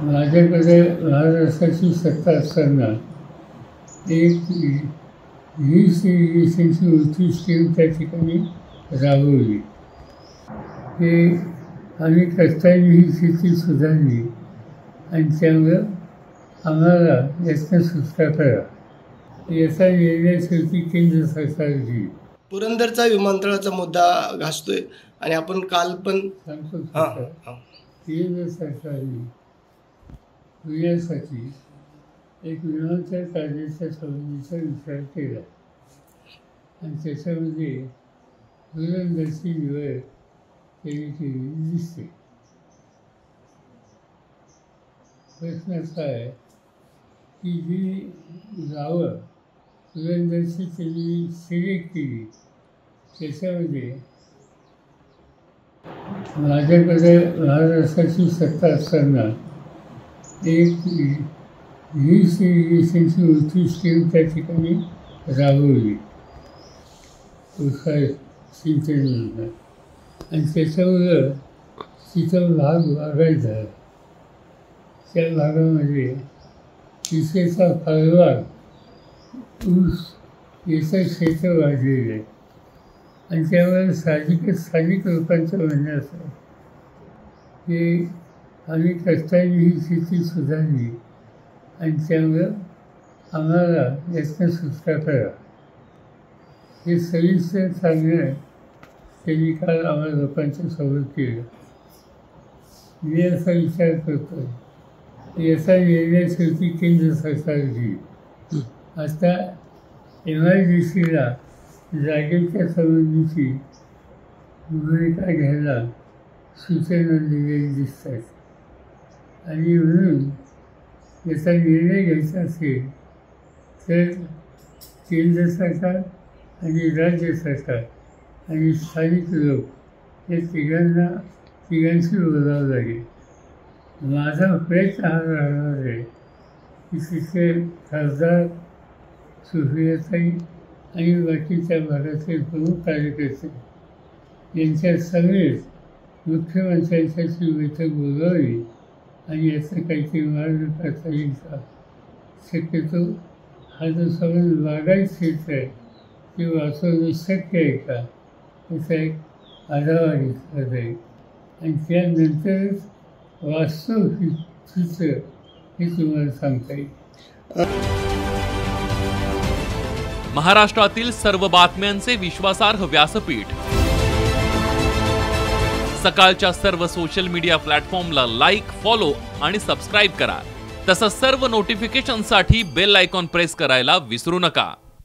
माझ्याकडे महाराष्ट्राची सत्ता असताना एक इलेक्शनची होती स्कीम त्या ठिकाणी राबवली. ते आम्ही कष्टाने ही स्थिती सुधारली आणि त्यामुळं आम्हाला यातनं सुटका करा याचा निर्णय शेवटी केंद्र सरकार घेईल. पुरंदरचा विमानतळाचा मुद्दा घासतोय आणि आपण काल पण सांगतो केंद्र सरकारने पुण्यासाठी एक विमानतळ काढण्याच्या संबंधीचा विचार केला आणि त्याच्यामध्ये पुरंदरची निवड त्यांनी केलेली दिसते. प्रश्न असा आहे की जी गावं पुरंदरची त्यांनी सिलेक्ट केली त्याच्यामध्ये माझ्याकडे महाराष्ट्राची सत्ता असताना एक इलेक्शनची होती स्कीम त्या ठिकाणी राबवली सिंचन योजना आणि त्याच्यामुळं तिथं भाग बागायत झाला. त्या भागामध्ये विशेषतः फळबाग ऊस याचं क्षेत्र वाढलेलं आहे आणि त्यामुळे स्थानिक लोकांचं म्हणणं असं आहे की आम्ही कष्टाने ही स्थिती सुधारली आणि त्यामुळं आम्हाला यातनं सुटका करा हे सविस्तर सांगणं त्यांनी काल आम्हाला लोकांच्या समोर केलं. मी असा विचार करतो की याचा निर्णय शेवटी केंद्र सरकार घेईल. आता MIDCला जागेच्या संबंधीची भूमिका घ्यायला सूचना दिलेली दिसतात आणि म्हणून याचा निर्णय घ्यायचा असेल तर केंद्र सरकार आणि राज्य सरकार आणि स्थानिक लोक या तिघांशी बोलावं लागेल. माझा प्रयत्न हा राहणार आहे की तिथे खासदार सुप्रियाताई आणि बाकीच्या भागातील प्रमुख कार्यकर्ते यांच्या समेत मुख्यमंत्र्यांच्याशी बैठक बोलावी आणि याचं काहीतरी मार्ग करता येईल का. शक्यतो हा जो संबंध बागायत क्षेत्र आहे ते वाचवणं शक्य आहे का याचा एक आढावा घेतला जाईल आणि त्यानंतरच वास्तव चित्र हे तुम्हाला सांगता येईल. महाराष्ट्रातील सर्व बातम्यांचे विश्वासार्ह व्यासपीठ सकाळच्या सर्व सोशल मीडिया प्लॅटफॉर्मला लाईक, फॉलो आणि सबस्क्राईब करा. तसंच सर्व नोटिफिकेशनसाठी बेल आयकॉन प्रेस करायला विसरू नका.